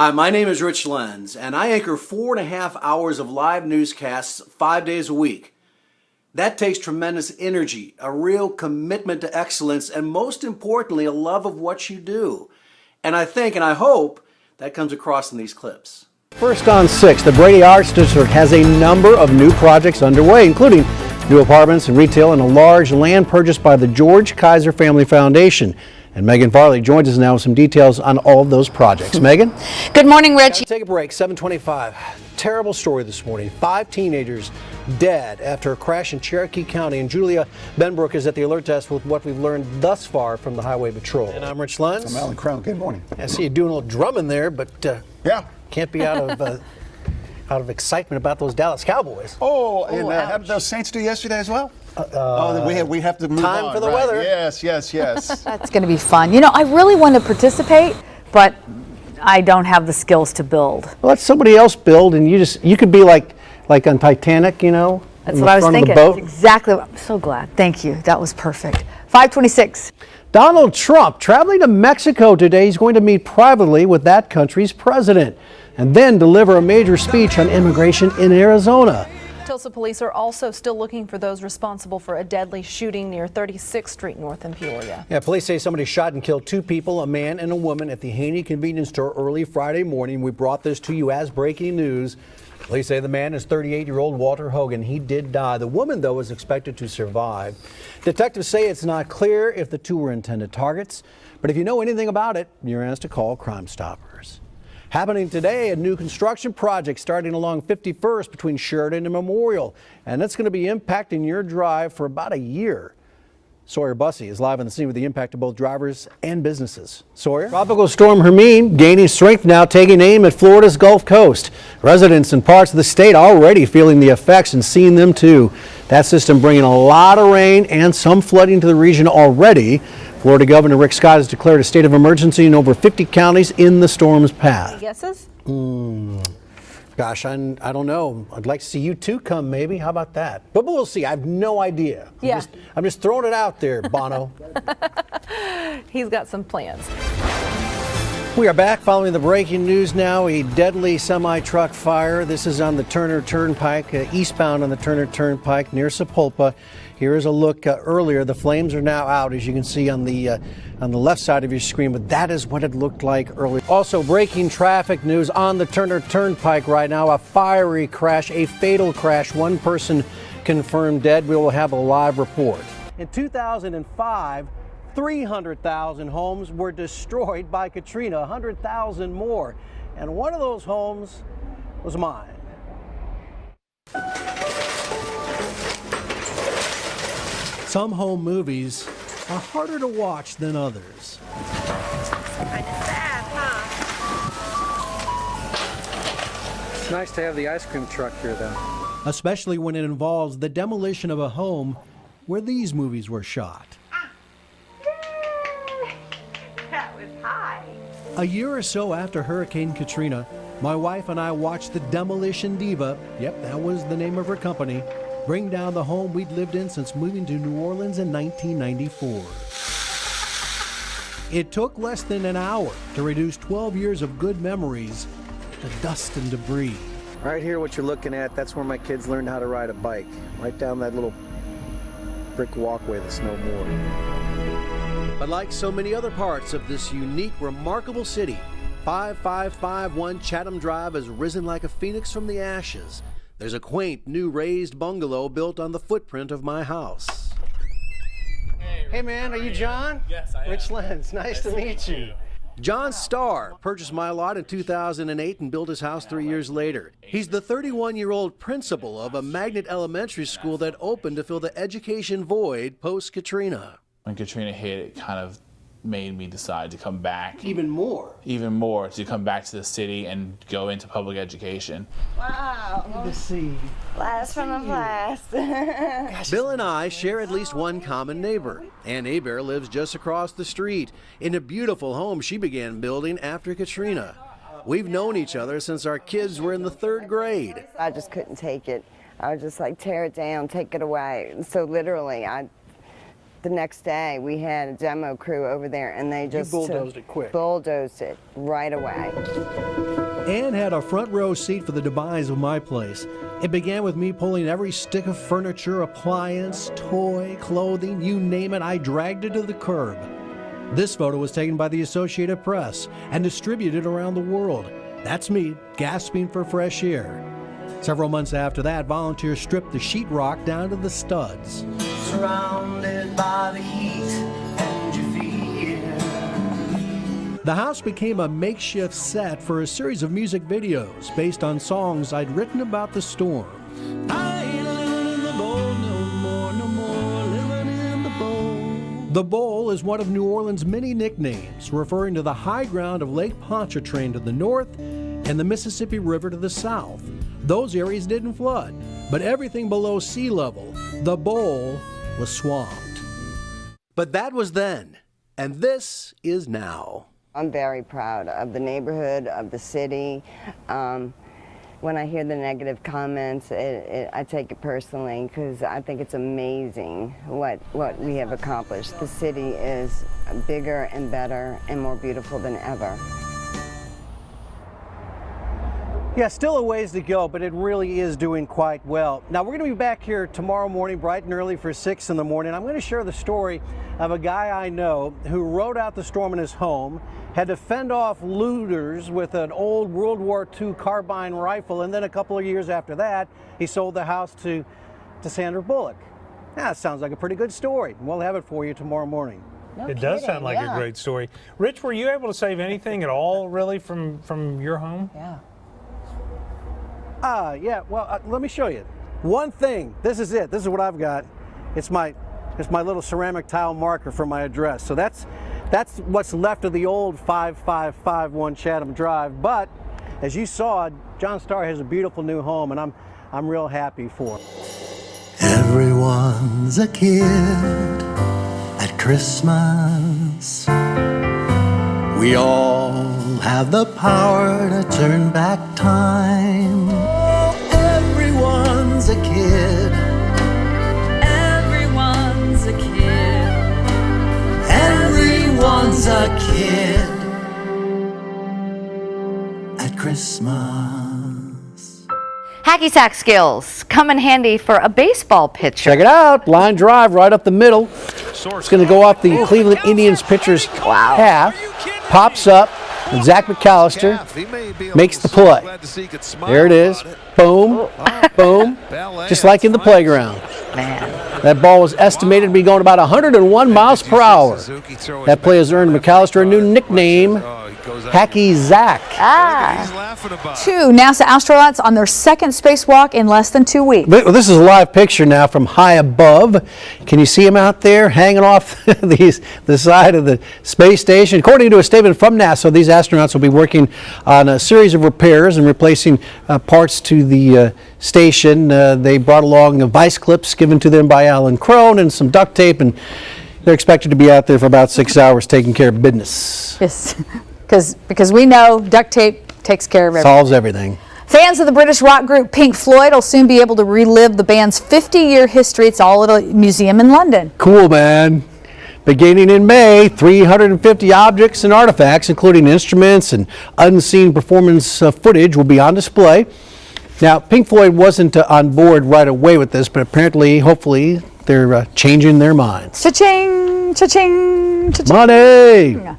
Hi, my name is Rich Lenz, and I anchor 4.5 hours of live newscasts 5 days a week. That takes tremendous energy, a real commitment to excellence, and most importantly, a love of what you do. And I think, and I hope, that comes across in these clips. First on 6, the Brady Arts District has a number of new projects underway, including new apartments and retail and a large land purchase by the George Kaiser Family Foundation. And Megan Farley joins us now with some details on all of those projects. Megan? Good morning, Rich. Gotta take a break, 7:25. Terrible story this morning. 5 teenagers dead after a crash in Cherokee County. And Julia Benbrook is at the alert desk with what we've learned thus far from the Highway Patrol. And I'm Rich Lenz. I'm Alan Crown. Good morning. I see you doing a little drumming there, but yeah, can't be out of excitement about those Dallas Cowboys. Oh, and how did those Saints do yesterday as well? We have to move on. Time for the right? weather. Yes. That's going to be fun. You know, I really want to participate, but I don't have the skills to build. Well, let somebody else build, and you could be like on Titanic, you know. That's what I was thinking. That's exactly. I'm so glad. Thank you. That was perfect. 5:26. Donald Trump traveling to Mexico today. He's going to meet privately with that country's president and then deliver a major speech on immigration in Arizona. Tulsa police are also still looking for those responsible for a deadly shooting near 36th Street North in Peoria. Yeah, police say somebody shot and killed 2 people, a man and a woman, at the Haney convenience store early Friday morning. We brought this to you as breaking news. Police say the man is 38-year-old Walter Hogan. He did die. The woman, though, is expected to survive. Detectives say it's not clear if the 2 were intended targets, but if you know anything about it, you're asked to call Crime Stoppers. Happening today, a new construction project starting along 51st between Sheridan and Memorial, and that's going to be impacting your drive for about a year. Sawyer Bussey is live on the scene with the impact of both drivers and businesses. Sawyer? Tropical storm Hermine gaining strength now, taking aim at Florida's Gulf Coast. Residents in parts of the state already feeling the effects and seeing them too. That system bringing a lot of rain and some flooding to the region already. Florida Governor Rick Scott has declared a state of emergency in over 50 counties in the storm's path. Guesses? Gosh, I don't know. I'd like to see you two come, maybe. How about that? But we'll see. I have no idea. Yeah. I'm just throwing it out there, Bono. He's got some plans. We are back following the breaking news now. A deadly semi-truck fire. This is on the Turner Turnpike, eastbound on the Turner Turnpike near Sapulpa. Here is a look earlier. The flames are now out, as you can see on the left side of your screen, but that is what it looked like earlier. Also, breaking traffic news on the Turner Turnpike right now. A fiery crash, a fatal crash. 1 person confirmed dead. We will have a live report. In 2005, 300,000 homes were destroyed by Katrina, 100,000 more. And one of those homes was mine. Some home movies are harder to watch than others. Kind of sad, huh? It's nice to have the ice cream truck here, though. Especially when it involves the demolition of a home where these movies were shot. That was high. A year or so after Hurricane Katrina, my wife and I watched the Demolition Diva, yep, that was the name of her company, bring down the home we'd lived in since moving to New Orleans in 1994. It took less than an hour to reduce 12 years of good memories to dust and debris. Right here, what you're looking at, that's where my kids learned how to ride a bike. Right down that little brick walkway that's no more. But like so many other parts of this unique, remarkable city, 5551 Chatham Drive has risen like a phoenix from the ashes. There's a quaint new raised bungalow built on the footprint of my house. Hey man, are you John? Yes, I am. Rich Lenz, nice to meet you. John Starr purchased my lot in 2008 and built his house 3 years later. He's the 31-year-old principal of a magnet elementary school that opened to fill the education void post-Katrina. When Katrina hit, it kind of made me decide to come back. Even more To come back to the city and go into public education. Wow. Good to see. Blast from the past. Bill and I share at least one common neighbor. Ann Hebert lives just across the street in a beautiful home she began building after Katrina. We've known each other since our kids were in the 3rd grade. I just couldn't take it. I was just like, tear it down, take it away. And so literally, I the next day we had a demo crew over there, and they just bulldozed it quick. Bulldozed it right away. Ann had a front row seat for the demise of my place. It began with me pulling every stick of furniture, appliance, toy, clothing, you name it, I dragged it to the curb. This photo was taken by the Associated Press and distributed around the world. That's me, gasping for fresh air. Several months after that, volunteers stripped the sheetrock down to the studs. Surrounded by the heat and your fear. The house became a makeshift set for a series of music videos based on songs I'd written about the storm. I ain't living in the bowl no more, no more living in the bowl. The bowl is one of New Orleans' many nicknames, referring to the high ground of Lake Pontchartrain to the north and the Mississippi River to the south. Those areas didn't flood, but everything below sea level, the bowl, was swamped. But that was then, and this is now. I'm very proud of the neighborhood, of the city. When I hear the negative comments, I take it personally because I think it's amazing what we have accomplished. The city is bigger and better and more beautiful than ever. Yeah, still a ways to go, but it really is doing quite well. Now, we're going to be back here tomorrow morning, bright and early for 6 in the morning. I'm going to share the story of a guy I know who rode out the storm in his home, had to fend off looters with an old World War II carbine rifle, and then a couple of years after that, he sold the house to Sandra Bullock. That sounds like a pretty good story. We'll have it for you tomorrow morning. It does sound like a great story. Rich, were you able to save anything at all, really, from your home? Yeah. Yeah, well, let me show you. One thing, this is it. This is what I've got. It's my little ceramic tile marker for my address. So that's what's left of the old 5551 Chatham Drive. But as you saw, John Starr has a beautiful new home, and I'm real happy for him. Everyone's a kid at Christmas. We all have the power to turn back time. Everyone's a kid. Everyone's a kid. Everyone's a kid at Christmas. Hacky sack skills come in handy for a baseball pitcher. Check it out, line drive right up the middle. It's going to go off the Cleveland Indians pitcher's half, pops up, and Zach McAllister makes the play. There it is. Boom, boom, just like in the playground. Man. That ball was estimated to be going about 101 miles per hour. That play has earned McAllister a new nickname, Hacky Zach. Two NASA astronauts on their second spacewalk in less than 2 weeks. This is a live picture now from high above. Can you see them out there hanging off the side of the space station? According to a statement from NASA, these astronauts will be working on a series of repairs and replacing parts to the station. They brought along vice clips given to them by Alan Crone and some duct tape, and they're expected to be out there for about 6 hours taking care of business. Yes, because we know duct tape takes care of everything. Solves everything. Fans of the British rock group Pink Floyd will soon be able to relive the band's 50-year history. It's all at a museum in London. Cool, man. Beginning in May, 350 objects and artifacts, including instruments and unseen performance footage, will be on display. Now, Pink Floyd wasn't on board right away with this, but apparently, hopefully, they're changing their minds. Cha-ching, cha-ching, cha-ching. Money!